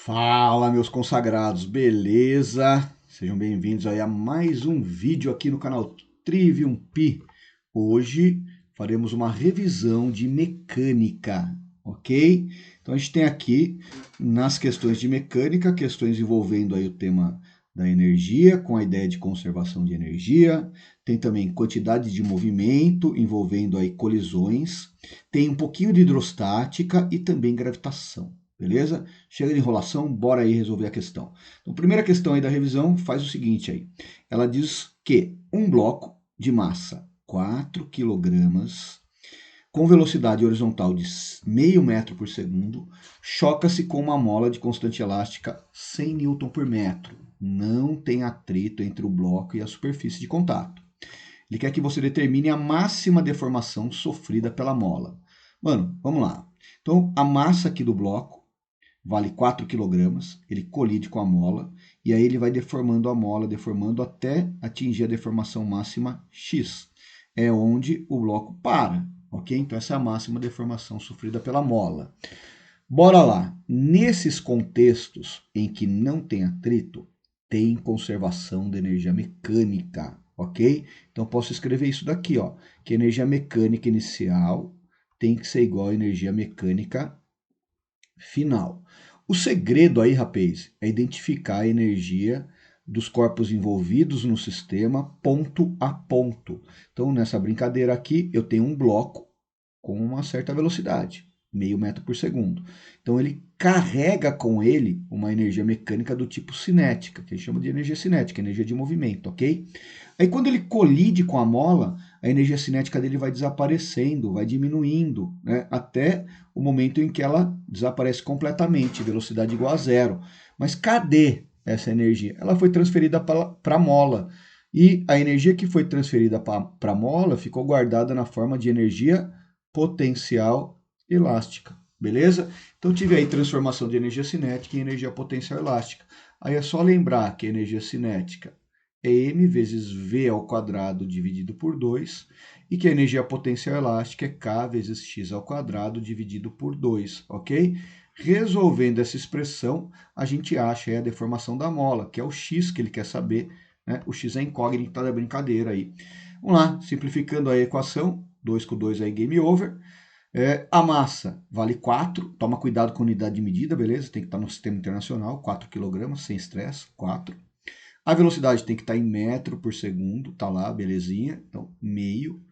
Fala, meus consagrados, beleza? Sejam bem-vindos aí a mais um vídeo aqui no canal Trivium Pi. Hoje faremos uma revisão de mecânica, ok? Então a gente tem aqui nas questões de mecânica, questões envolvendo aí o tema da energia, com a ideia de conservação de energia. Tem também quantidade de movimento, envolvendo aí colisões. Tem um pouquinho de hidrostática e também gravitação. Beleza? Chega de enrolação, bora aí resolver a questão. Então, a primeira questão aí da revisão faz o seguinte aí. Ela diz que um bloco de massa 4 kg com velocidade horizontal de meio metro por segundo choca-se com uma mola de constante elástica 100 Newton por metro. Não tem atrito entre o bloco e a superfície de contato. Ele quer que você determine a máxima deformação sofrida pela mola. Mano, vamos lá. Então, a massa aqui do bloco vale 4 kg, ele colide com a mola, e aí ele vai deformando a mola, deformando até atingir a deformação máxima x. É onde o bloco para, ok? Então essa é a máxima deformação sofrida pela mola. Bora lá. Nesses contextos em que não tem atrito, tem conservação de energia mecânica, ok? Então posso escrever isso daqui, ó, que a energia mecânica inicial tem que ser igual à energia mecânica final. O segredo aí, rapaz, é identificar a energia dos corpos envolvidos no sistema ponto a ponto. Então, nessa brincadeira aqui, eu tenho um bloco com uma certa velocidade, meio metro por segundo. Então, ele carrega com ele uma energia mecânica do tipo cinética, que a gente chama de energia cinética, energia de movimento, ok? Aí, quando ele colide com a mola, a energia cinética dele vai desaparecendo, vai diminuindo, né, até o momento em que ela desaparece completamente, velocidade igual a zero. Mas cadê essa energia? Ela foi transferida para a mola. E a energia que foi transferida para a mola ficou guardada na forma de energia potencial elástica. Beleza? Então tive aí transformação de energia cinética em energia potencial elástica. Aí é só lembrar que a energia cinética é m vezes v ao quadrado dividido por 2, e que a energia potencial elástica é k vezes x ao quadrado dividido por 2, ok? Resolvendo essa expressão, a gente acha a deformação da mola, que é o x que ele quer saber, né? O x é incógnita da brincadeira aí. Vamos lá, simplificando a equação, 2 com 2 aí, game over. A massa vale 4, toma cuidado com a unidade de medida, beleza? Tem que estar no sistema internacional, 4 kg, sem estresse, 4. A velocidade tem que estar em metro por segundo, tá lá, belezinha. Então, meio.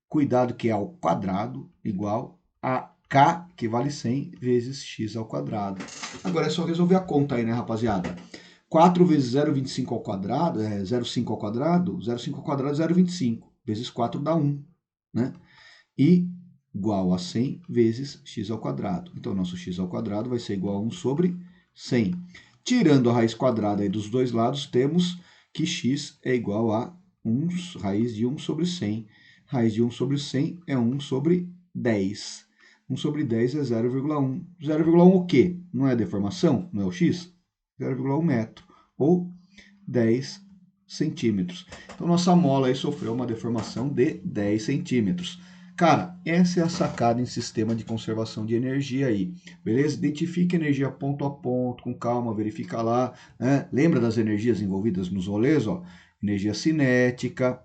Cuidado que é ao quadrado, igual a k, que vale 100, vezes x ao quadrado. Agora é só resolver a conta aí, né, rapaziada? 4 vezes 0,25 ao quadrado, 0,5 ao quadrado, 0,5 ao quadrado é 0,25, vezes 4 dá 1, né? E igual a 100 vezes x ao quadrado. Então, nosso x ao quadrado vai ser igual a 1 sobre 100. Tirando a raiz quadrada aí dos dois lados, temos que x é igual a 1 raiz de 1 sobre 100. Raiz de 1 sobre 100 é 1 sobre 10. 1 sobre 10 é 0,1. 0,1 o quê? Não é deformação? Não é o x? 0,1 metro. Ou 10 centímetros. Então, nossa mola aí sofreu uma deformação de 10 centímetros. Cara, essa é a sacada em sistema de conservação de energia aí, beleza? Identifique energia ponto a ponto, com calma, verifica lá, né? Lembra das energias envolvidas nos rolês, ó? Energia cinética,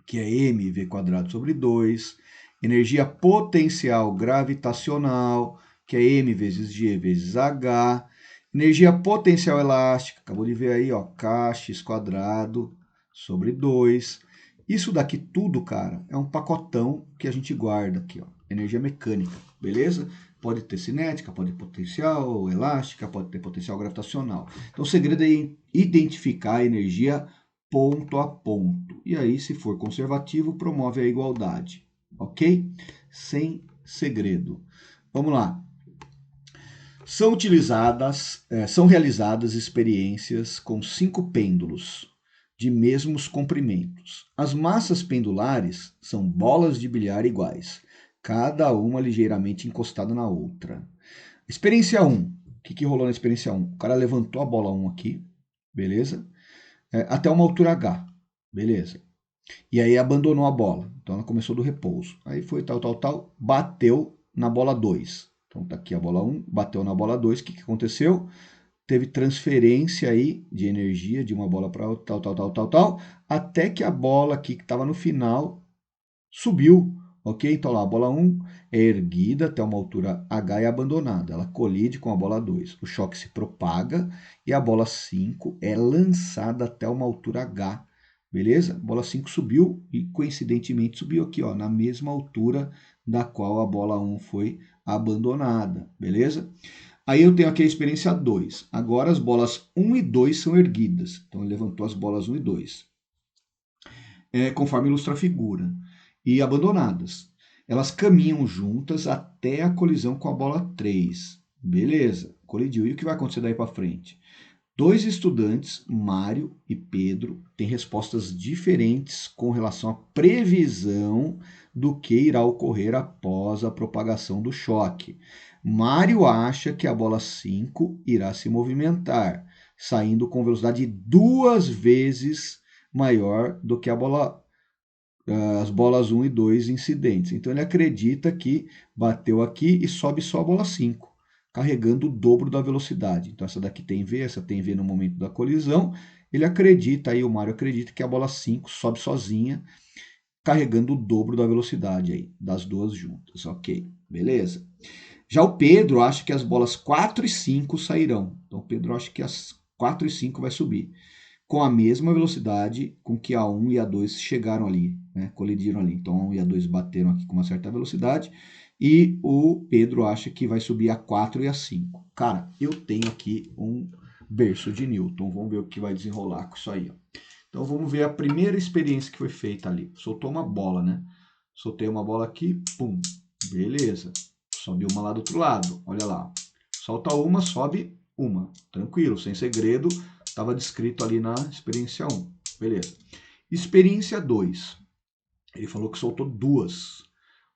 que é mv quadrado sobre 2, energia potencial gravitacional, que é m vezes g vezes h, energia potencial elástica, acabou de ver aí, ó, kx quadrado sobre 2. Isso daqui tudo, cara, é um pacotão que a gente guarda aqui, ó, energia mecânica, beleza? Pode ter cinética, pode ter potencial elástica, pode ter potencial gravitacional. Então o segredo é identificar a energia ponto a ponto. E aí, se for conservativo, promove a igualdade, ok? Sem segredo. Vamos lá. São realizadas experiências com 5 pêndulos de mesmos comprimentos. As massas pendulares são bolas de bilhar iguais, cada uma ligeiramente encostada na outra. Experiência 1. O que rolou na experiência 1? O cara levantou a bola 1 aqui, beleza? Até uma altura H, beleza. E aí abandonou a bola, então ela começou do repouso. Aí foi tal, bateu na bola 2. Então tá aqui a bola 1, bateu na bola 2, o que aconteceu? teve transferência aí de energia de uma bola para outra, tal, até que a bola aqui que estava no final subiu, ok? Então lá, a bola 1 é erguida até uma altura H e abandonada. Ela colide com a bola 2. O choque se propaga e a bola 5 é lançada até uma altura H. Beleza? A bola 5 subiu e, coincidentemente, subiu aqui, ó, na mesma altura da qual a bola 1 foi abandonada. Beleza? Aí eu tenho aqui a experiência 2. Agora as bolas 1 e 2 são erguidas. Então ele levantou as bolas 1 e 2. Conforme ilustra a figura. E abandonadas. Elas caminham juntas até a colisão com a bola 3. Beleza, colidiu. E o que vai acontecer daí para frente? Dois estudantes, Mário e Pedro, têm respostas diferentes com relação à previsão do que irá ocorrer após a propagação do choque. Mário acha que a bola 5 irá se movimentar, saindo com velocidade 2 vezes maior do que as bolas 1 e 2 incidentes. Então ele acredita que bateu aqui e sobe só a bola 5, carregando o dobro da velocidade. Então essa daqui tem V, essa tem V no momento da colisão. Ele acredita, aí o Mário acredita que a bola 5 sobe sozinha, carregando o dobro da velocidade aí, das duas juntas. Ok, beleza? Já o Pedro acha que as bolas 4 e 5 sairão. Então o Pedro acha que as 4 e 5 vai subir com a mesma velocidade com que a 1 e a 2 chegaram ali, né? Colidiram ali. Então a 1 e a 2 bateram aqui com uma certa velocidade e o Pedro acha que vai subir a 4 e a 5. Cara, eu tenho aqui um berço de Newton. Vamos ver o que vai desenrolar com isso aí, ó. Então vamos ver a primeira experiência que foi feita ali. Soltou uma bola, né? Soltei uma bola aqui, pum, beleza. Sobe uma lá do outro lado, olha lá. Solta uma, sobe uma. Tranquilo, sem segredo. Estava descrito ali na experiência 1. Beleza. Experiência 2. Ele falou que soltou duas.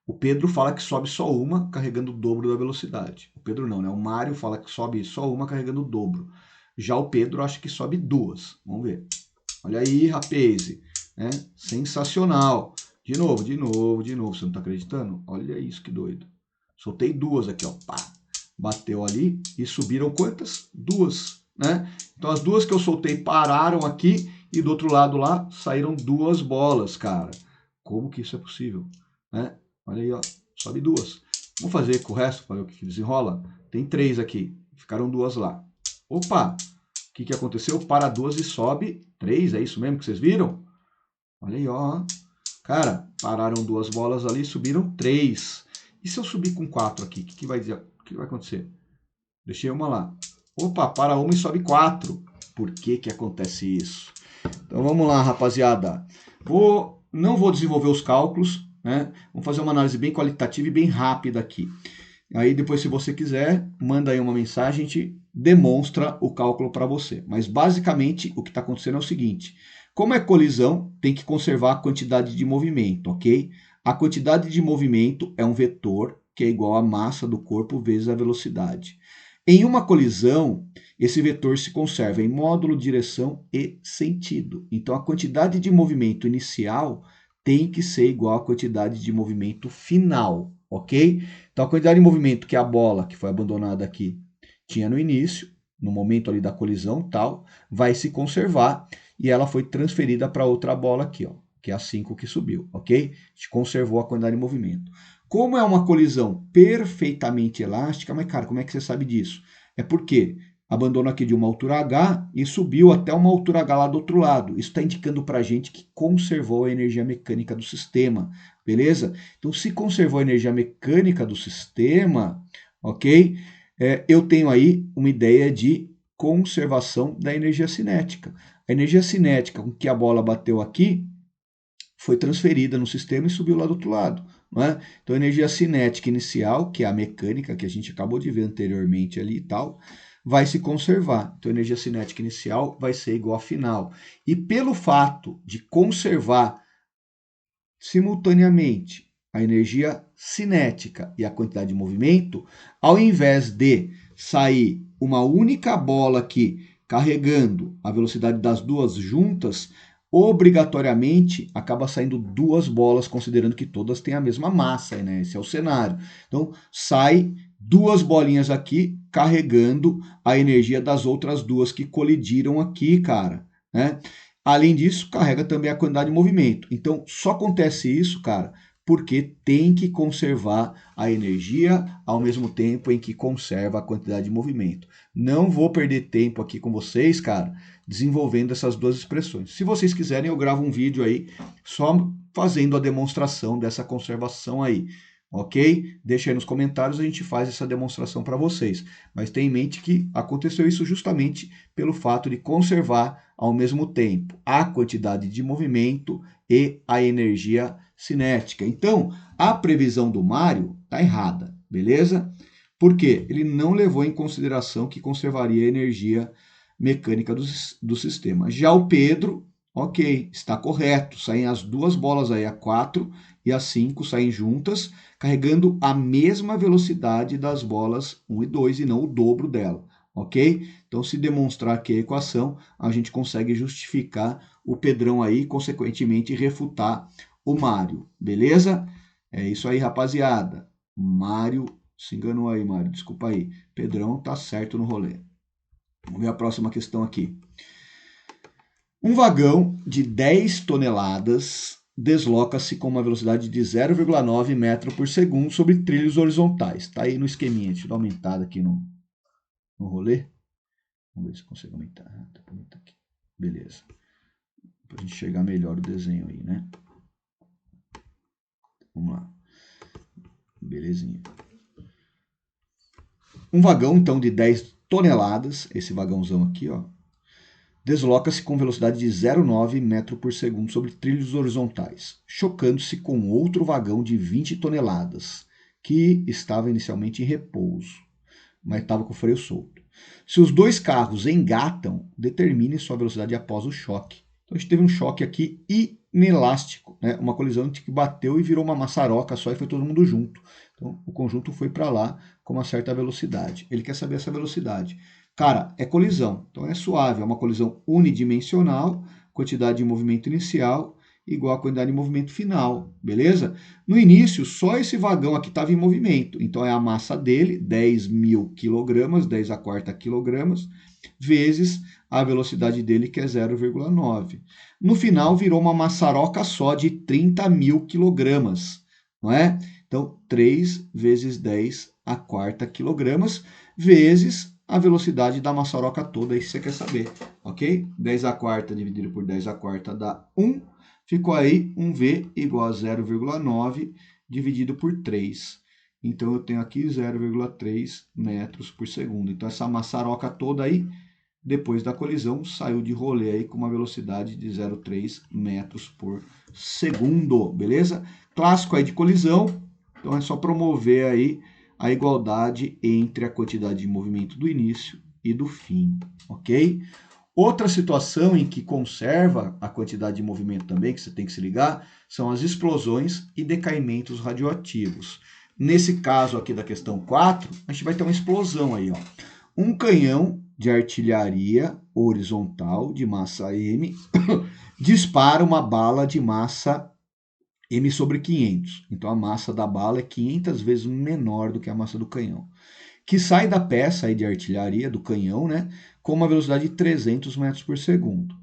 O Pedro fala que sobe só uma, carregando o dobro da velocidade. O Pedro não, né? O Mário fala que sobe só uma, carregando o dobro. Já o Pedro acha que sobe duas. Vamos ver. Olha aí, rapaz. Né? Sensacional. De novo, de novo, de novo. Você não está acreditando? Olha isso, que doido. Soltei duas aqui, ó. Pá. Bateu ali e subiram quantas? Duas. Né? Então as duas que eu soltei pararam aqui e do outro lado lá saíram duas bolas, cara. Como que isso é possível? Né? Olha aí, ó, sobe duas. Vamos fazer com o resto para ver o que desenrola? Tem 3 aqui, ficaram 2 lá. Opa, o que aconteceu? Para 2 e sobe 3, é isso mesmo que vocês viram? Olha aí, ó. Cara, pararam 2 bolas ali, subiram 3. E se eu subir com 4 aqui, o que vai acontecer? Deixei uma lá. Opa, para uma e sobe 4. Por que acontece isso? Então vamos lá, rapaziada. Não vou desenvolver os cálculos, né? Vamos fazer uma análise bem qualitativa e bem rápida aqui. Aí depois, se você quiser, manda aí uma mensagem, a gente demonstra o cálculo para você. Mas basicamente o que está acontecendo é o seguinte: como é colisão, tem que conservar a quantidade de movimento, ok? A quantidade de movimento é um vetor que é igual à massa do corpo vezes a velocidade. Em uma colisão, esse vetor se conserva em módulo, direção e sentido. Então, a quantidade de movimento inicial tem que ser igual à quantidade de movimento final, ok? Então, a quantidade de movimento que a bola, que foi abandonada aqui, tinha no início, no momento ali da colisão, tal, vai se conservar e ela foi transferida para outra bola aqui, ó, que é a 5 que subiu, ok? A gente conservou a quantidade de movimento. Como é uma colisão perfeitamente elástica, mas cara, como é que você sabe disso? É porque abandonou aqui de uma altura H e subiu até uma altura H lá do outro lado. Isso está indicando para a gente que conservou a energia mecânica do sistema, beleza? Então, se conservou a energia mecânica do sistema, ok? Eu tenho aí uma ideia de conservação da energia cinética. A energia cinética com que a bola bateu aqui foi transferida no sistema e subiu lá do outro lado. Não é? Então, a energia cinética inicial, que é a mecânica que a gente acabou de ver anteriormente ali e tal, vai se conservar. Então, a energia cinética inicial vai ser igual à final. E pelo fato de conservar simultaneamente a energia cinética e a quantidade de movimento, ao invés de sair uma única bola aqui carregando a velocidade das duas juntas, obrigatoriamente acaba saindo duas bolas, considerando que todas têm a mesma massa, né? Esse é o cenário. Então, sai duas bolinhas aqui carregando a energia das outras duas que colidiram aqui, cara, né? Além disso, carrega também a quantidade de movimento. Então, só acontece isso, cara, porque tem que conservar a energia ao mesmo tempo em que conserva a quantidade de movimento. Não vou perder tempo aqui com vocês, cara, desenvolvendo essas duas expressões. Se vocês quiserem, eu gravo um vídeo aí só fazendo a demonstração dessa conservação aí, ok? Deixa aí nos comentários, a gente faz essa demonstração para vocês. Mas tenha em mente que aconteceu isso justamente pelo fato de conservar ao mesmo tempo a quantidade de movimento e a energia cinética. Então, a previsão do Mário está errada, beleza? Por quê? Ele não levou em consideração que conservaria a energia mecânica do sistema. Já o Pedro, ok, está correto. Saem as duas bolas aí, a 4 e a 5, saem juntas, carregando a mesma velocidade das bolas 1 e 2 e não o dobro dela, ok? Então, se demonstrar aqui a equação, a gente consegue justificar o Pedrão aí, consequentemente refutar o Mário, beleza? É isso aí, rapaziada. Mário, se enganou aí, Mário, desculpa aí. Pedrão tá certo no rolê. Vamos ver a próxima questão aqui. Um vagão de 10 toneladas desloca-se com uma velocidade de 0,9 metro por segundo sobre trilhos horizontais. Tá aí no esqueminha, deixa eu dar uma aumentada aqui no rolê. Vamos ver se consigo aumentar. Tá aqui. Beleza. Para a gente chegar melhor o desenho aí, né? Vamos lá. Belezinha. Um vagão, então, de 10 toneladas, esse vagãozão aqui, ó, desloca-se com velocidade de 0,9 metro por segundo sobre trilhos horizontais, chocando-se com outro vagão de 20 toneladas, que estava inicialmente em repouso, mas estava com o freio solto. Se os dois carros engatam, determine sua velocidade após o choque. Então a gente teve um choque aqui inelástico, né? Uma colisão que bateu e virou uma maçaroca só e foi todo mundo junto. Então o conjunto foi para lá com uma certa velocidade. Ele quer saber essa velocidade. Cara, é colisão, então é suave, é uma colisão unidimensional, quantidade de movimento inicial igual a quantidade de movimento final, beleza? No início, só esse vagão aqui estava em movimento, então é a massa dele, 10.000 quilogramas, 10 a quarta quilogramas, vezes a velocidade dele, que é 0,9. No final, virou uma maçaroca só de 30.000 quilogramas, não é? Então, 3 vezes 10 a quarta quilogramas, vezes a velocidade da maçaroca toda, isso você quer saber, ok? 10 a quarta dividido por 10 a quarta dá 1, ficou aí 1V igual a 0,9 dividido por 3. Então, eu tenho aqui 0,3 metros por segundo. Então, essa maçaroca toda aí, depois da colisão, saiu de rolê aí com uma velocidade de 0,3 metros por segundo, beleza? Clássico aí de colisão, então é só promover aí a igualdade entre a quantidade de movimento do início e do fim, ok? Outra situação em que conserva a quantidade de movimento também, que você tem que se ligar, são as explosões e decaimentos radioativos. Nesse caso aqui da questão 4, a gente vai ter uma explosão aí, ó. Um canhão de artilharia horizontal de massa M dispara uma bala de massa M sobre 500. Então a massa da bala é 500 vezes menor do que a massa do canhão, que sai da peça aí de artilharia, do canhão, né, com uma velocidade de 300 metros por segundo.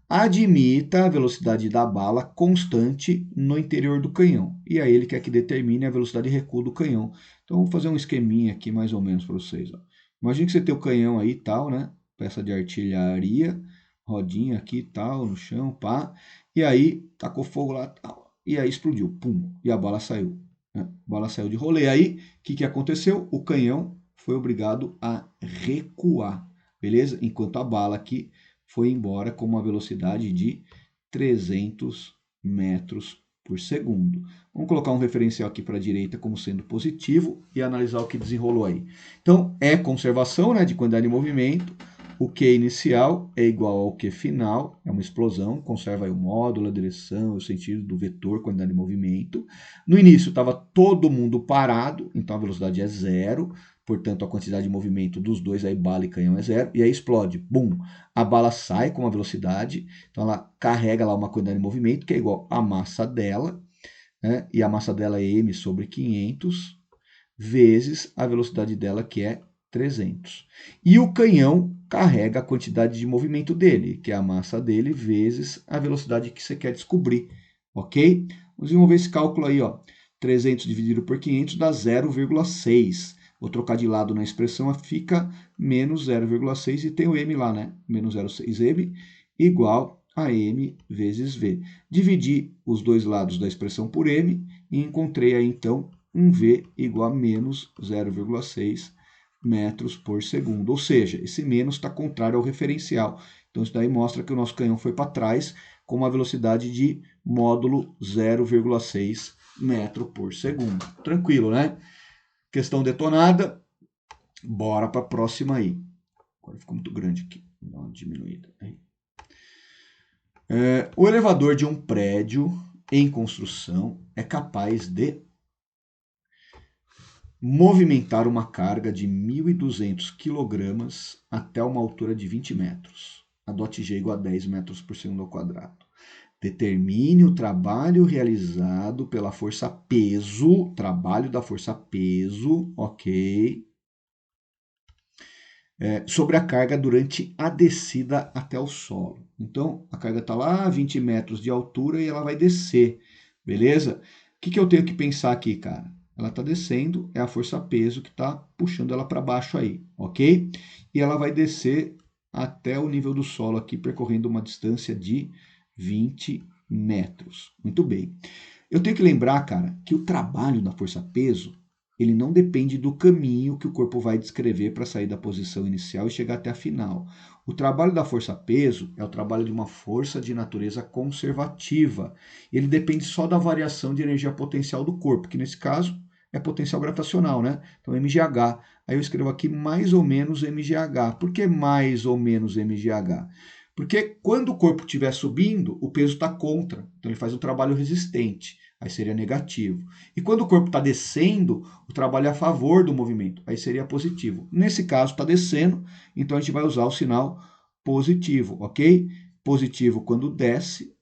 Admita a velocidade da bala constante no interior do canhão. E aí ele quer que determine a velocidade de recuo do canhão. Então, vou fazer um esqueminha aqui mais ou menos para vocês. Ó. Imagina que você tem o canhão aí e tal, né? Peça de artilharia, rodinha aqui e tal, no chão, pá. E aí, tacou fogo lá tal. E aí explodiu, pum. E a bala saiu. Né? A bala saiu de rolê. Aí, o que aconteceu? O canhão foi obrigado a recuar, beleza? Enquanto a bala aqui foi embora com uma velocidade de 300 metros por segundo. Vamos colocar um referencial aqui para a direita como sendo positivo e analisar o que desenrolou aí. Então, é conservação, né, de quantidade de movimento. O Q inicial é igual ao Q final, é uma explosão, conserva aí o módulo, a direção, o sentido do vetor, quantidade de movimento. No início estava todo mundo parado, então a velocidade é zero, portanto a quantidade de movimento dos dois, aí bala e canhão é zero, e aí explode, bum, a bala sai com uma velocidade, então ela carrega lá uma quantidade de movimento que é igual à massa dela, né? E a massa dela é m sobre 500, vezes a velocidade dela, que é 300. E o canhão carrega a quantidade de movimento dele, que é a massa dele vezes a velocidade que você quer descobrir, ok? Vamos desenvolver esse cálculo aí, ó. 300 dividido por 500 dá 0,6. Vou trocar de lado na expressão, fica menos 0,6 e tem o m lá, né? Menos 0,6m igual a m vezes v. Dividi os dois lados da expressão por m e encontrei aí, então, um v igual a menos 0,6 metros por segundo. Ou seja, esse menos está contrário ao referencial. Então, isso daí mostra que o nosso canhão foi para trás com uma velocidade de módulo 0,6 metro por segundo. Tranquilo, né? Questão detonada. Bora para a próxima aí. Agora ficou muito grande aqui. Vou dar uma diminuída. Aí. O elevador de um prédio em construção é capaz de movimentar uma carga de 1.200 kg até uma altura de 20 metros. A DOT G igual a 10 metros por segundo ao quadrado. Determine o trabalho realizado pela força peso, trabalho da força peso, ok, sobre a carga durante a descida até o solo. Então, a carga está lá, 20 metros de altura e ela vai descer, beleza? O que eu tenho que pensar aqui, cara? Ela está descendo, é a força peso que está puxando ela para baixo aí, ok? E ela vai descer até o nível do solo aqui, percorrendo uma distância de 20 metros. Muito bem. Eu tenho que lembrar, cara, que o trabalho da força-peso, ele não depende do caminho que o corpo vai descrever para sair da posição inicial e chegar até a final. O trabalho da força-peso é o trabalho de uma força de natureza conservativa. Ele depende só da variação de energia potencial do corpo, que nesse caso é potencial gravitacional, né? Então, mgh. Aí eu escrevo aqui mais ou menos mgh. Por que mais ou menos mgh? Porque quando o corpo estiver subindo, o peso está contra. Então, ele faz um trabalho resistente. Aí seria negativo. E quando o corpo está descendo, o trabalho é a favor do movimento. Aí seria positivo. Nesse caso, está descendo, então a gente vai usar o sinal positivo, ok? Positivo quando desce,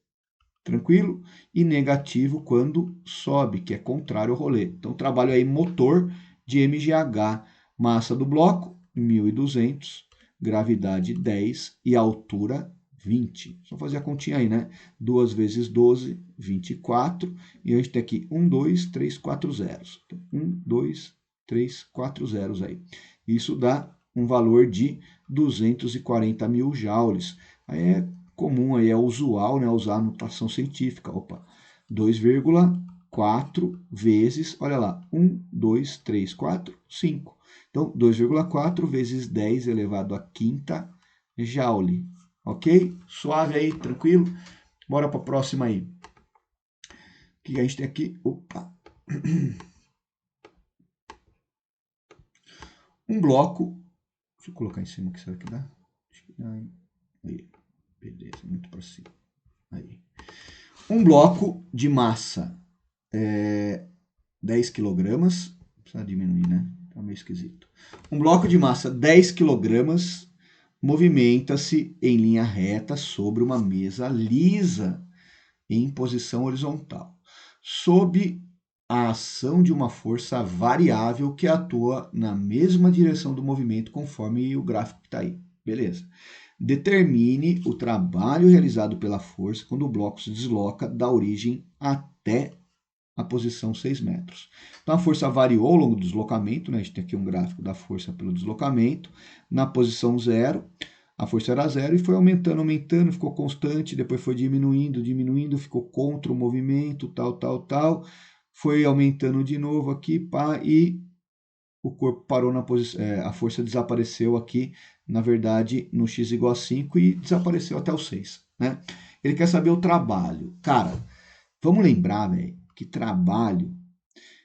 tranquilo? E negativo quando sobe, que é contrário ao rolê. Então, o trabalho aí motor de mgh. Massa do bloco, 1.200. Gravidade 10 e altura 20. Só fazer a continha aí, né? 2 vezes 12, 24. E a gente tem aqui 1, 2, 3, 4 zeros. 1, 2, 3, 4 zeros aí. Isso dá um valor de 240 mil joules. Aí é comum, aí é usual, né, usar a notação científica. Opa, 2,4 vezes, olha lá, 1, 2, 3, 4, 5. Então, 2,4 vezes 10 elevado à quinta joule. Ok? Suave aí, tranquilo? Bora para a próxima aí. O que a gente tem aqui? Opa! Um bloco. Deixa eu colocar em cima aqui, será que dá? Acho que dá, hein? Aí. Beleza, muito para cima. Aí. Um bloco de massa 10 kg. Precisa diminuir, né? Tá meio esquisito. Um bloco de massa 10 kg movimenta-se em linha reta sobre uma mesa lisa em posição horizontal, sob a ação de uma força variável que atua na mesma direção do movimento, conforme o gráfico que está aí. Beleza. Determine o trabalho realizado pela força quando o bloco se desloca da origem até a posição 6 metros. Então, a força variou ao longo do deslocamento, né? A gente tem aqui um gráfico da força pelo deslocamento. Na posição 0, a força era 0 e foi aumentando, aumentando, ficou constante, depois foi diminuindo, diminuindo, ficou contra o movimento, tal. Foi aumentando de novo aqui, pá, e o corpo parou na posição, a força desapareceu aqui, na verdade, no x igual a 5 e desapareceu até o 6, né? Ele quer saber o trabalho. Cara, vamos lembrar, velho, que trabalho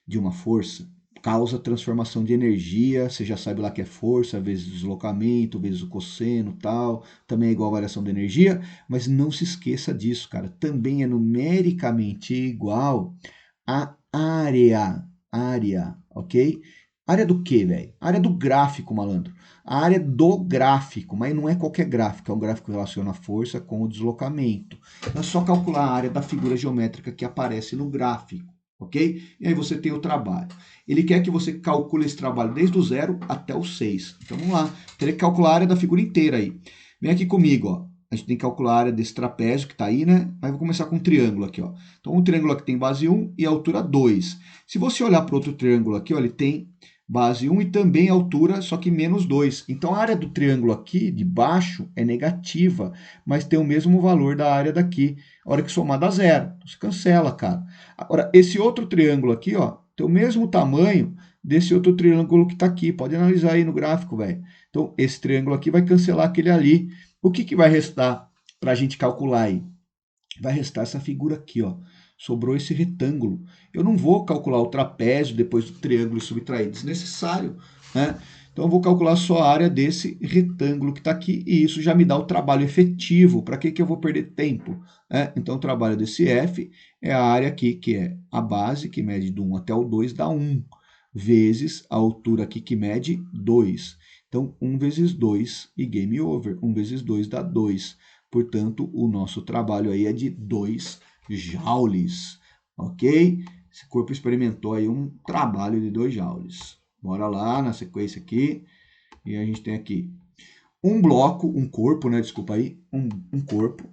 de uma força causa transformação de energia, você já sabe lá que é força, vezes deslocamento, vezes o cosseno, tal, também é igual a variação de energia, mas não se esqueça disso, cara, também é numericamente igual a área, ok? Área do quê, velho? Área do gráfico, malandro. A área do gráfico, mas não é qualquer gráfico, é um gráfico que relaciona a força com o deslocamento. É só calcular a área da figura geométrica que aparece no gráfico, ok? E aí você tem o trabalho. Ele quer que você calcule esse trabalho desde o 0 até o 6. Então vamos lá, teria que calcular a área da figura inteira aí. Vem aqui comigo, ó. A gente tem que calcular a área desse trapézio que está aí, né? Mas vou começar com um triângulo aqui, ó. Então um triângulo aqui tem base 1 e altura 2. Se você olhar para outro triângulo aqui, ó, ele tem base 1 e também altura, só que menos 2. Então a área do triângulo aqui de baixo é negativa, mas tem o mesmo valor da área daqui, a hora que somar dá zero. Então você cancela, cara. Agora, esse outro triângulo aqui, ó, tem o mesmo tamanho desse outro triângulo que está aqui. Pode analisar aí no gráfico, velho. Então, esse triângulo aqui vai cancelar aquele ali. O que vai restar para a gente calcular aí? Vai restar essa figura aqui, ó. Sobrou esse retângulo. Eu não vou calcular o trapézio depois do triângulo subtraído, desnecessário, né? Então eu vou calcular só a área desse retângulo que está aqui e isso já me dá o trabalho efetivo. Para que eu vou perder tempo? Então o trabalho desse F é a área aqui, que é a base, que mede do 1 até o 2, dá 1, vezes a altura aqui, que mede 2. Então 1 vezes 2 e game over. 1 vezes 2 dá 2. Portanto, o nosso trabalho aí é de 2 joules, ok? Esse corpo experimentou aí um trabalho de 2 joules. Bora lá na sequência aqui. E a gente tem aqui um bloco, um corpo, né? Desculpa aí, um corpo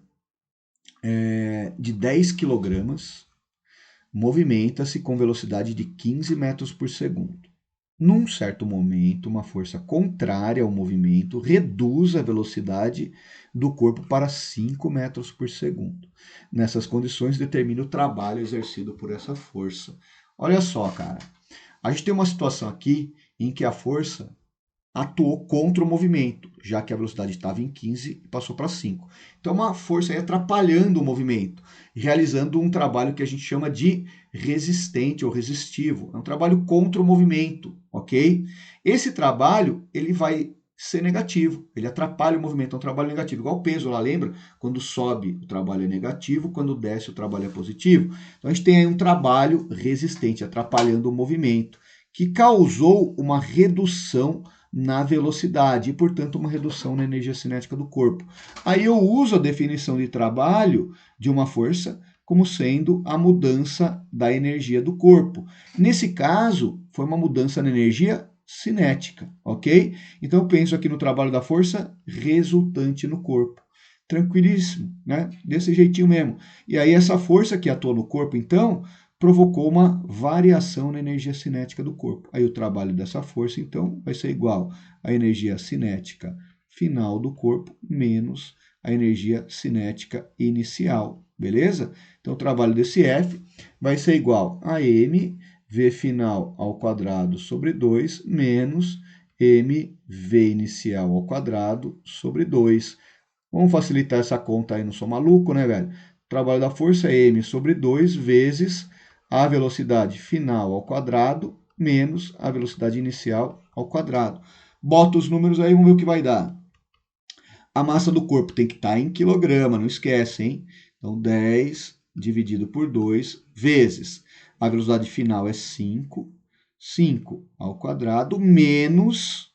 de 10 quilogramas, movimenta-se com velocidade de 15 metros por segundo. Num certo momento, uma força contrária ao movimento reduz a velocidade do corpo para 5 metros por segundo. Nessas condições, determina o trabalho exercido por essa força. Olha só, cara. A gente tem uma situação aqui em que a força atuou contra o movimento, já que a velocidade estava em 15 e passou para 5. Então, uma força aí atrapalhando o movimento, realizando um trabalho que a gente chama de resistente ou resistivo. É um trabalho contra o movimento, ok? Esse trabalho, ele vai ser negativo, ele atrapalha o movimento, é um trabalho negativo. Igual o peso lá, lembra? Quando sobe, o trabalho é negativo, quando desce, o trabalho é positivo. Então, a gente tem aí um trabalho resistente, atrapalhando o movimento, que causou uma redução na velocidade e, portanto, uma redução na energia cinética do corpo. Aí eu uso a definição de trabalho de uma força como sendo a mudança da energia do corpo. Nesse caso, foi uma mudança na energia cinética, ok? Então eu penso aqui no trabalho da força resultante no corpo. Tranquilíssimo, né? Desse jeitinho mesmo. E aí essa força que atua no corpo, então, provocou uma variação na energia cinética do corpo. Aí o trabalho dessa força, então, vai ser igual à energia cinética final do corpo menos a energia cinética inicial, beleza? Então o trabalho desse F vai ser igual a mv final ao quadrado sobre 2 menos mv inicial ao quadrado sobre 2. Vamos facilitar essa conta aí, não sou maluco, né, velho? O trabalho da força é m sobre 2 vezes a velocidade final ao quadrado menos a velocidade inicial ao quadrado. Bota os números aí, vamos ver o que vai dar. A massa do corpo tem que estar em quilograma, não esquece, hein? Então, 10 dividido por 2 vezes a velocidade final é 5, 5 ao quadrado menos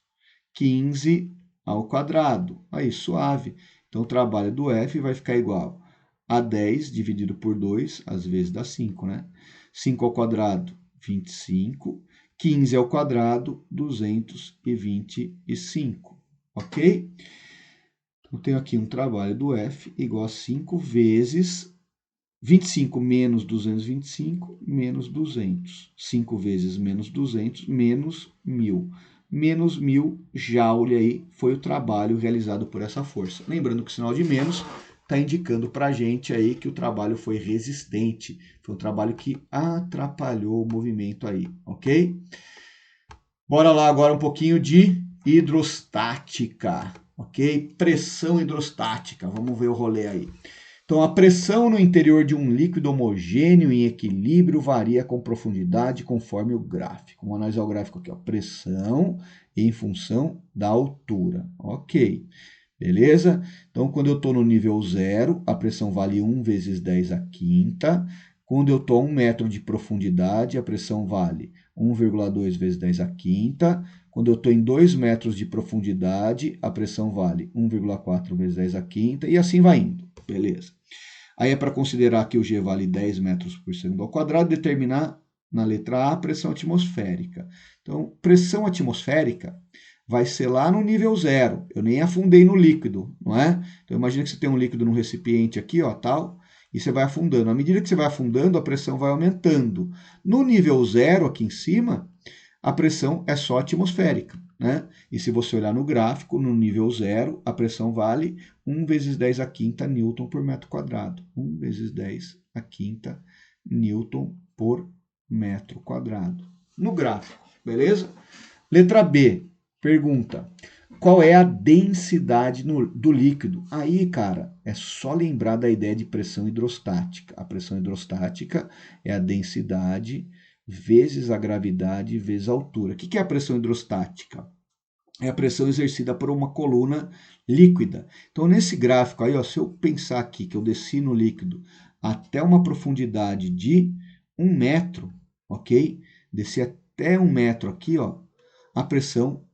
15 ao quadrado. Aí, suave. Então, o trabalho do F vai ficar igual a 10 dividido por 2, às vezes dá 5, né? 5 ao quadrado, 25. 15 ao quadrado, 225. Ok? Eu tenho aqui um trabalho do F igual a 5 vezes 25 menos 225 menos 200. 5 vezes menos 200 menos 1.000. Menos 1.000 joule aí foi o trabalho realizado por essa força. Lembrando que o sinal de menos está indicando para a gente aí que o trabalho foi resistente. Foi um trabalho que atrapalhou o movimento aí, ok? Bora lá agora um pouquinho de hidrostática, ok? Pressão hidrostática, vamos ver o rolê aí. Então, a pressão no interior de um líquido homogêneo em equilíbrio varia com profundidade conforme o gráfico. Vamos analisar o gráfico aqui, ó. Pressão em função da altura, ok? Beleza? Então, quando eu estou no nível 0, a pressão vale 1 vezes 10 a quinta. Quando eu estou a 1 metro de profundidade, a pressão vale 1,2 vezes 10 a quinta. Quando eu estou em 2 metros de profundidade, a pressão vale 1,4 vezes 10 a quinta. E assim vai indo. Beleza. Aí é para considerar que o G vale 10 metros por segundo ao quadrado, determinar na letra A a pressão atmosférica. Então, pressão atmosférica vai ser lá no nível 0. Eu nem afundei no líquido, não é? Então, imagina que você tem um líquido num recipiente aqui, ó, tal, e você vai afundando. À medida que você vai afundando, a pressão vai aumentando. No nível 0, aqui em cima, a pressão é só atmosférica, né? E se você olhar no gráfico, no nível 0, a pressão vale 1 vezes 10 a quinta newton por metro quadrado. 1 vezes 10 a quinta newton por metro quadrado. No gráfico, beleza? Letra B, pergunta: qual é a densidade do líquido? Aí, cara, é só lembrar da ideia de pressão hidrostática. A pressão hidrostática é a densidade vezes a gravidade vezes a altura. O que é a pressão hidrostática? É a pressão exercida por uma coluna líquida. Então, nesse gráfico aí, ó, se eu pensar aqui que eu desci no líquido até uma profundidade de 1 metro, ok? Desci até 1 metro aqui, ó, a pressão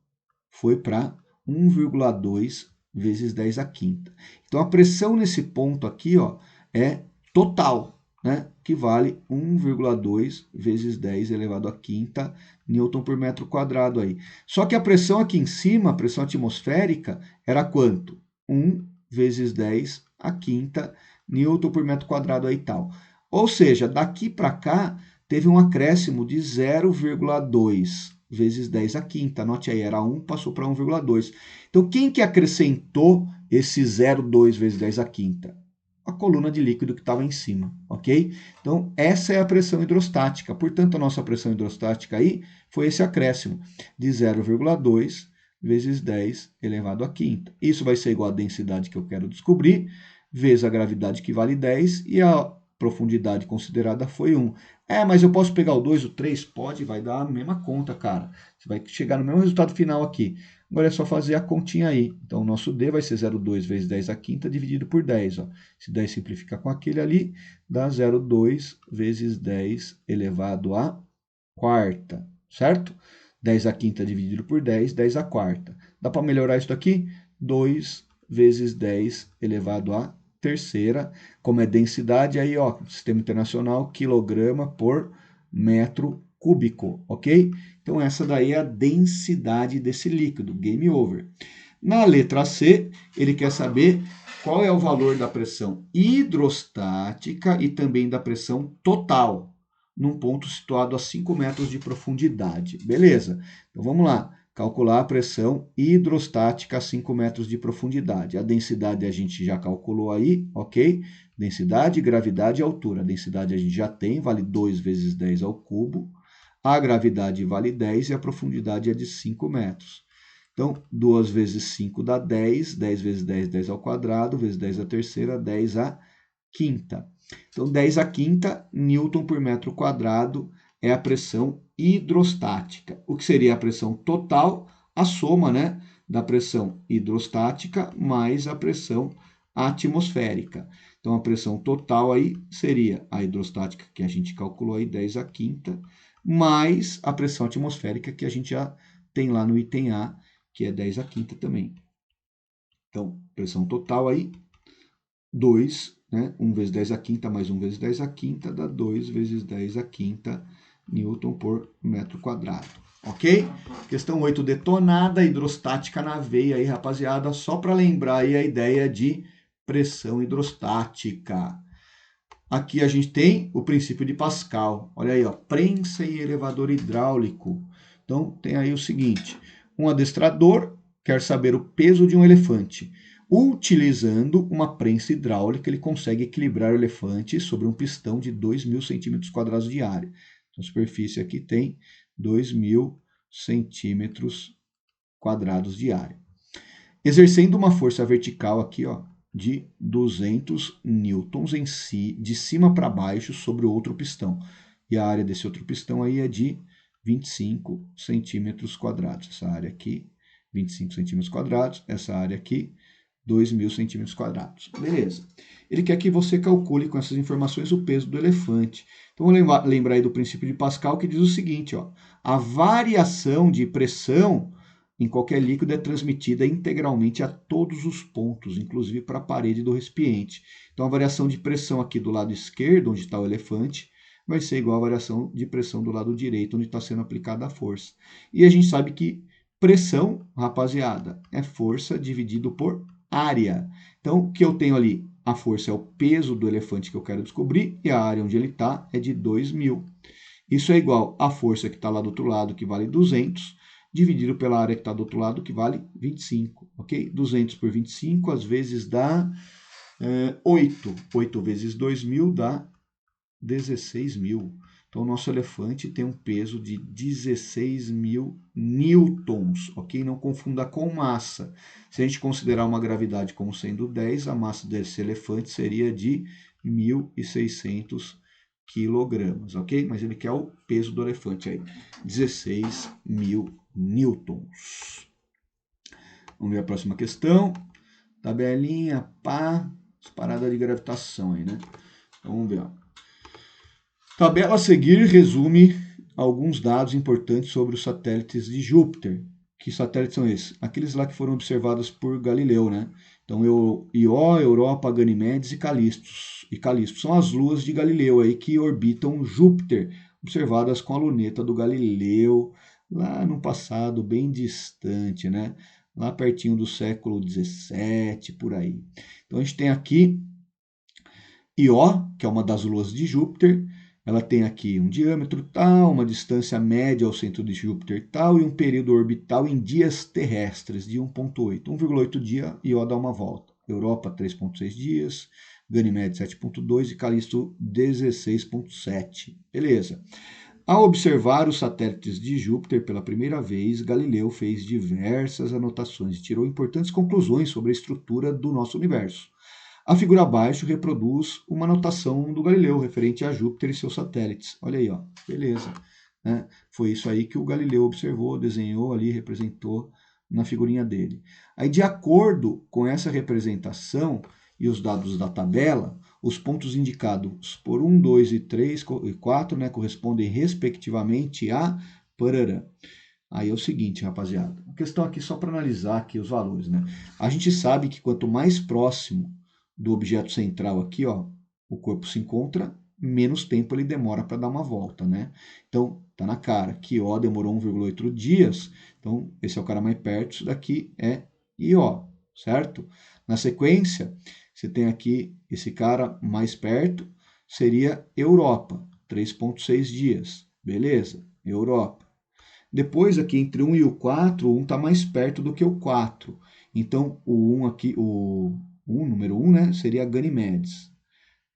foi para 1,2 vezes 10 a quinta. Então, a pressão nesse ponto aqui, ó, é total, né? Que vale 1,2 vezes 10 elevado à quinta newton por metro quadrado aí. Só que a pressão aqui em cima, a pressão atmosférica, era quanto? 1 vezes 10 a quinta newton por metro quadrado aí e tal. Ou seja, daqui para cá, teve um acréscimo de 0,2 vezes 10 a quinta. Anote aí, era 1, passou para 1,2. Então, quem que acrescentou esse 0,2 vezes 10 a quinta? A coluna de líquido que estava em cima, ok? Então, essa é a pressão hidrostática. Portanto, a nossa pressão hidrostática aí foi esse acréscimo de 0,2 vezes 10 elevado à quinta. Isso vai ser igual à densidade que eu quero descobrir, vezes a gravidade que vale 10, e a profundidade considerada foi 1. Mas eu posso pegar o 2, o 3? Pode, vai dar a mesma conta, cara. Você vai chegar no mesmo resultado final aqui. Agora é só fazer a continha aí. Então, o nosso D vai ser 0,2 vezes 10 a quinta dividido por 10. Ó. Se 10 simplificar com aquele ali, dá 0,2 vezes 10 elevado à quarta, certo? 10 a quinta dividido por 10, 10 a quarta. Dá para melhorar isso daqui? 2 vezes 10 elevado à terceira, como é densidade, aí, ó, sistema internacional, quilograma por metro cúbico, ok? Então, essa daí é a densidade desse líquido, game over. Na letra C, ele quer saber qual é o valor da pressão hidrostática e também da pressão total, num ponto situado a 5 metros de profundidade. Beleza? Então, vamos lá. Calcular a pressão hidrostática a 5 metros de profundidade. A densidade a gente já calculou aí, ok? Densidade, gravidade e altura. A densidade a gente já tem, vale 2 vezes 10 ao cubo. A gravidade vale 10 e a profundidade é de 5 metros. Então, 2 vezes 5 dá 10, 10 vezes 10, 10 ao quadrado, vezes 10 à terceira, 10 à quinta. Então, 10 à quinta newton por metro quadrado é a pressão hidrostática. O que seria a pressão total? A soma, né, da pressão hidrostática mais a pressão atmosférica. Então, a pressão total aí seria a hidrostática, que a gente calculou aí, 10 à quinta, mais a pressão atmosférica, que a gente já tem lá no item A, que é 10 à quinta também. Então, pressão total aí, 2, né? 1 vezes 10 à quinta mais 1 vezes 10 à quinta dá 2 vezes 10 à quinta newton por metro quadrado. Ok? Questão 8, detonada hidrostática na veia aí, rapaziada, só para lembrar aí a ideia de pressão hidrostática. Aqui a gente tem o princípio de Pascal. Olha aí, ó, prensa e elevador hidráulico. Então, tem aí o seguinte: um adestrador quer saber o peso de um elefante. Utilizando uma prensa hidráulica, ele consegue equilibrar o elefante sobre um pistão de 2.000 centímetros quadrados de área. Então, a superfície aqui tem 2.000 centímetros quadrados de área. Exercendo uma força vertical aqui, ó, de 200 newtons de cima para baixo sobre o outro pistão. E a área desse outro pistão aí é de 25 centímetros quadrados. Essa área aqui, 25 centímetros quadrados. Essa área aqui, 2.000 centímetros quadrados. Beleza. Ele quer que você calcule com essas informações o peso do elefante. Então, vou lembrar aí do princípio de Pascal, que diz o seguinte, ó, a variação de pressão em qualquer líquido é transmitida integralmente a todos os pontos, inclusive para a parede do recipiente. Então, a variação de pressão aqui do lado esquerdo, onde está o elefante, vai ser igual à variação de pressão do lado direito, onde está sendo aplicada a força. E a gente sabe que pressão, rapaziada, é força dividido por área. Então, o que eu tenho ali? A força é o peso do elefante que eu quero descobrir e a área onde ele está é de 2.000. Isso é igual à força que está lá do outro lado, que vale 200, dividido pela área que está do outro lado, que vale 25, ok? 200 por 25, às vezes dá 8. 8 vezes 2.000 dá 16.000. Então, o nosso elefante tem um peso de 16.000 newtons, ok? Não confunda com massa. Se a gente considerar uma gravidade como sendo 10, a massa desse elefante seria de 1.600 quilogramas, ok? Mas ele quer o peso do elefante aí, 16.000 newtons. Vamos ver a próxima questão. Tabelinha, pá, parada de gravitação aí, né? Então, vamos ver, ó. Tabela a seguir resume alguns dados importantes sobre os satélites de Júpiter. Que satélites são esses? Aqueles lá que foram observados por Galileu, né? Então, Ió, Europa, Ganimedes e Calisto são as luas de Galileu aí que orbitam Júpiter, observadas com a luneta do Galileu, lá no passado bem distante, né? Lá pertinho do século 17, por aí. Então, a gente tem aqui Ió, que é uma das luas de Júpiter. Ela tem aqui um diâmetro tal, uma distância média ao centro de Júpiter tal e um período orbital em dias terrestres de 1,8. 1,8 dia, Ió dá uma volta. Europa, 3,6 dias, Ganymede, 7,2 e Calisto, 16,7. Beleza. Ao observar os satélites de Júpiter pela primeira vez, Galileu fez diversas anotações e tirou importantes conclusões sobre a estrutura do nosso universo. A figura abaixo reproduz uma anotação do Galileu referente a Júpiter e seus satélites. Olha aí, ó, beleza. Né? Foi isso aí que o Galileu observou, desenhou ali, representou na figurinha dele. Aí, de acordo com essa representação e os dados da tabela, os pontos indicados por 1, 2 e 3 e 4 né, correspondem respectivamente a parará. Aí é o seguinte, rapaziada. A questão aqui só para analisar aqui os valores, né? A gente sabe que quanto mais próximo do objeto central aqui, ó, o corpo se encontra, menos tempo ele demora para dar uma volta, né? Então, tá na cara que Ó demorou 1,8 dias, então esse é o cara mais perto, isso daqui é Ió, certo? Na sequência, você tem aqui esse cara mais perto, seria Europa, 3,6 dias, beleza? Europa. Depois, aqui entre 1 e o 4, o 1 está mais perto do que o 4. Então, o 1 aqui, o número 1, né, seria Ganimedes.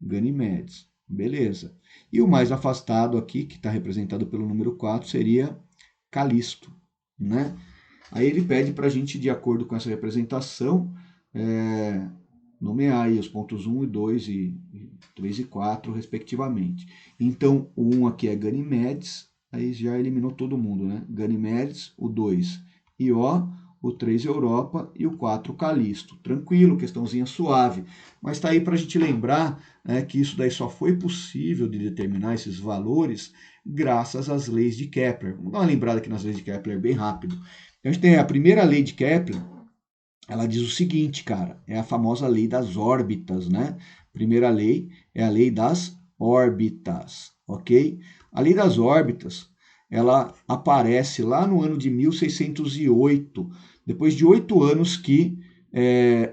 Ganimedes, beleza. E o mais afastado aqui, que está representado pelo número 4, seria Calisto, né? Aí ele pede para a gente, de acordo com essa representação, nomear aí os pontos 1 e 2 e 3 e 4, respectivamente. Então, o 1 aqui é Ganimedes, aí já eliminou todo mundo, né? Ganimedes, o 2 Ió, o 3 Europa e o 4 Calisto. Tranquilo, questãozinha suave. Mas está aí para a gente lembrar que isso daí só foi possível de determinar esses valores graças às leis de Kepler. Vamos dar uma lembrada aqui nas leis de Kepler bem rápido. Então, a gente tem a primeira lei de Kepler, ela diz o seguinte, cara, é a famosa lei das órbitas, né? Primeira lei é a lei das órbitas, ok? A lei das órbitas, ela aparece lá no ano de 1608, depois de 8 anos que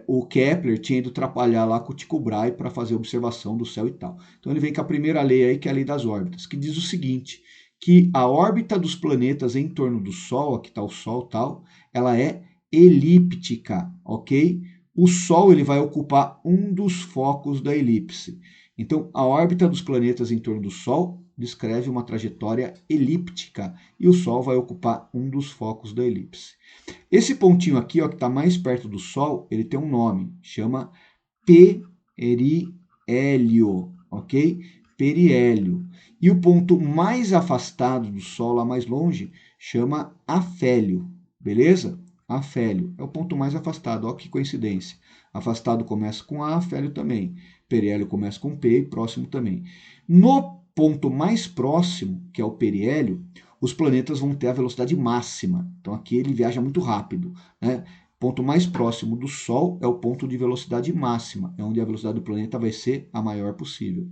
o Kepler tinha ido atrapalhar lá com o Tycho Brahe para fazer observação do céu e tal. Então ele vem com a primeira lei aí, que é a lei das órbitas, que diz o seguinte, que a órbita dos planetas em torno do Sol, aqui está o Sol tal, ela é elíptica, ok? O Sol ele vai ocupar um dos focos da elipse. Então, a órbita dos planetas em torno do Sol descreve uma trajetória elíptica e o Sol vai ocupar um dos focos da elipse. Esse pontinho aqui, ó, que está mais perto do Sol, ele tem um nome, chama periélio, ok? Periélio. E o ponto mais afastado do Sol, lá mais longe, chama afélio, beleza? Afélio é o ponto mais afastado, olha que coincidência. Afastado começa com A, afélio também. Periélio começa com P e próximo também. No ponto mais próximo, que é o periélio, os planetas vão ter a velocidade máxima. Então aqui ele viaja muito rápido, né? O ponto mais próximo do Sol é o ponto de velocidade máxima, é onde a velocidade do planeta vai ser a maior possível.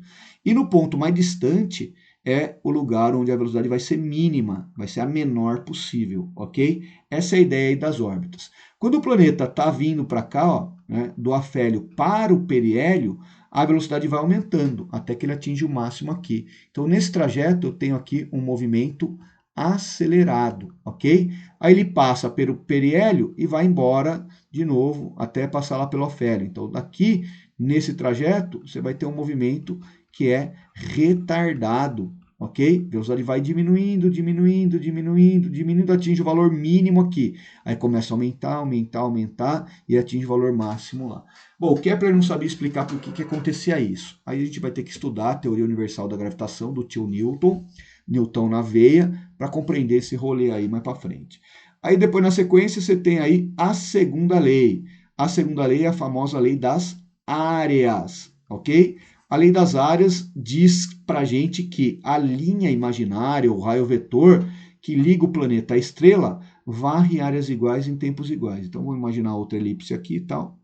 E no ponto mais distante é o lugar onde a velocidade vai ser mínima, vai ser a menor possível, ok? Essa é a ideia aí das órbitas. Quando o planeta está vindo para cá, ó, né, do afélio para o periélio, a velocidade vai aumentando até que ele atinge o máximo aqui. Então, nesse trajeto, eu tenho aqui um movimento acelerado, ok? Aí ele passa pelo periélio e vai embora de novo até passar lá pelo afélio. Então, daqui, nesse trajeto, você vai ter um movimento que é retardado, ok? A velocidade vai diminuindo, diminuindo, diminuindo, diminuindo, atinge o valor mínimo aqui. Aí começa a aumentar, aumentar, aumentar e atinge o valor máximo lá. Bom, o Kepler não sabia explicar por que acontecia isso. Aí a gente vai ter que estudar a teoria universal da gravitação do tio Newton, Newton na veia, para compreender esse rolê aí mais para frente. Aí depois na sequência você tem aí a segunda lei. A segunda lei é a famosa lei das áreas, ok? A lei das áreas diz para a gente que a linha imaginária, o raio vetor, que liga o planeta à estrela, varre áreas iguais em tempos iguais. Então, vamos imaginar outra elipse aqui e tal.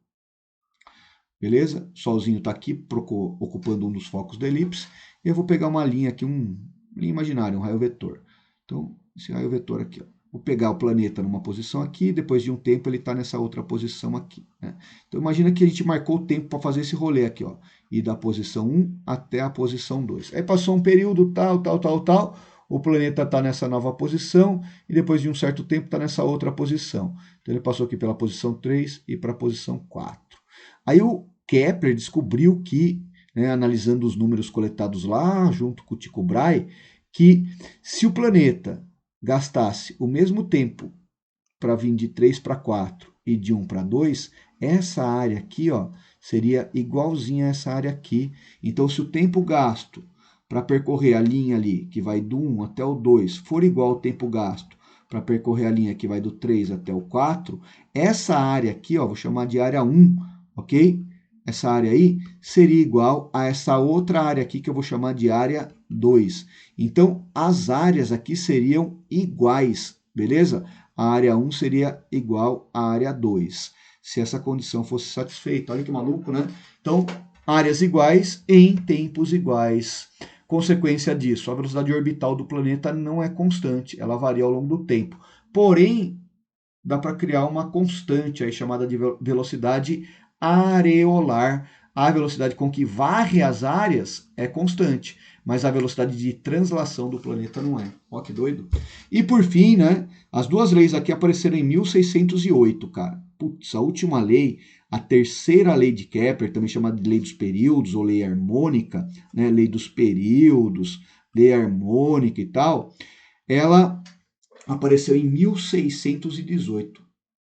Beleza? O Solzinho está aqui ocupando um dos focos da elipse. E eu vou pegar uma linha aqui, linha imaginária, um raio vetor. Então, esse raio vetor aqui, ó. Vou pegar o planeta numa posição aqui, depois de um tempo ele está nessa outra posição aqui, né? Então, imagina que a gente marcou o tempo para fazer esse rolê aqui, ó. Ir da posição 1 até a posição 2. Aí passou um período tal, o planeta está nessa nova posição e depois de um certo tempo está nessa outra posição. Então, ele passou aqui pela posição 3 e para a posição 4. Aí o Kepler descobriu que, né, analisando os números coletados lá junto com o Tycho Brahe, que se o planeta gastasse o mesmo tempo para vir de 3 para 4 e de 1 para 2, essa área aqui, ó, seria igualzinha a essa área aqui. Então, se o tempo gasto para percorrer a linha ali, que vai do 1 até o 2, for igual ao tempo gasto para percorrer a linha que vai do 3 até o 4, essa área aqui, ó, vou chamar de área 1, ok? Essa área aí seria igual a essa outra área aqui que eu vou chamar de área 2. Então, as áreas aqui seriam iguais, beleza? A área 1 seria igual à área 2, se essa condição fosse satisfeita. Olha que maluco, né? Então, áreas iguais em tempos iguais. Consequência disso, a velocidade orbital do planeta não é constante, ela varia ao longo do tempo. Porém, dá para criar uma constante aí chamada de velocidade areolar. A velocidade com que varre as áreas é constante, mas a velocidade de translação do planeta não é. Ó, que doido. E por fim, né, as duas leis aqui apareceram em 1608, cara. Putz, a última lei, a terceira lei de Kepler, também chamada de lei dos períodos ou lei harmônica, né, lei dos períodos, lei harmônica e tal, ela apareceu em 1618.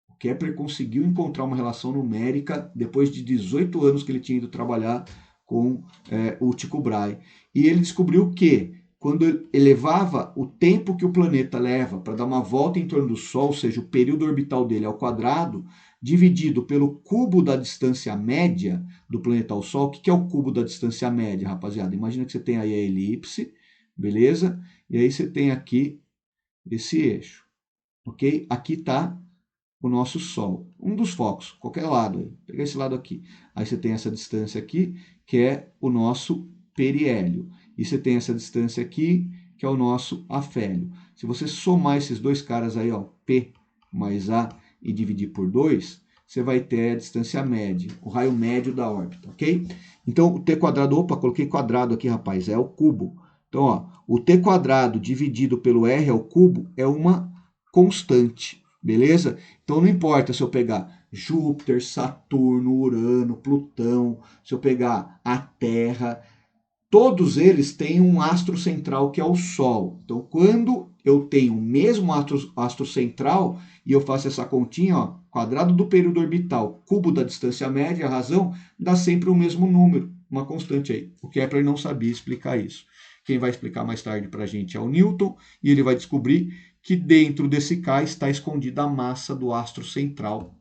O Kepler conseguiu encontrar uma relação numérica depois de 18 anos que ele tinha ido trabalhar com o Tycho Brahe. E ele descobriu que quando ele elevava o tempo que o planeta leva para dar uma volta em torno do Sol, ou seja, o período orbital dele ao quadrado, dividido pelo cubo da distância média do planeta ao Sol. O que é o cubo da distância média, rapaziada? Imagina que você tem aí a elipse, beleza? E aí você tem aqui esse eixo, ok? Aqui está o nosso Sol, um dos focos, qualquer lado, aí. Pega esse lado aqui. Aí você tem essa distância aqui, que é o nosso periélio. E você tem essa distância aqui, que é o nosso afélio. Se você somar esses dois caras aí, ó, P mais A, e dividir por 2, você vai ter a distância média, o raio médio da órbita, ok? Então, o t quadrado, opa, coloquei quadrado aqui, rapaz, é o cubo. Então, ó, o t quadrado dividido pelo r ao cubo é uma constante, beleza? Então, não importa se eu pegar Júpiter, Saturno, Urano, Plutão, se eu pegar a Terra, todos eles têm um astro central que é o Sol. Então, quando eu tenho o mesmo astro central e eu faço essa continha, ó, quadrado do período orbital, cubo da distância média, a razão, dá sempre o mesmo número, uma constante aí. O Kepler não sabia explicar isso. Quem vai explicar mais tarde para a gente é o Newton, e ele vai descobrir que dentro desse K está escondida a massa do astro central.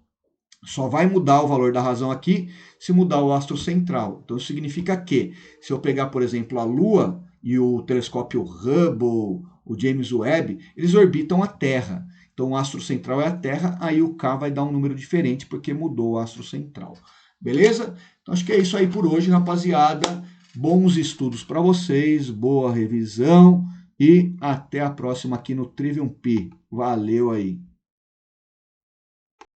Só vai mudar o valor da razão aqui se mudar o astro central. Então, isso significa que, se eu pegar, por exemplo, a Lua e o telescópio Hubble, o James Webb, eles orbitam a Terra. Então o astro central é a Terra, aí o K vai dar um número diferente porque mudou o astro central. Beleza? Então acho que é isso aí por hoje, rapaziada. Bons estudos para vocês, boa revisão e até a próxima aqui no Trivium Pi. Valeu aí!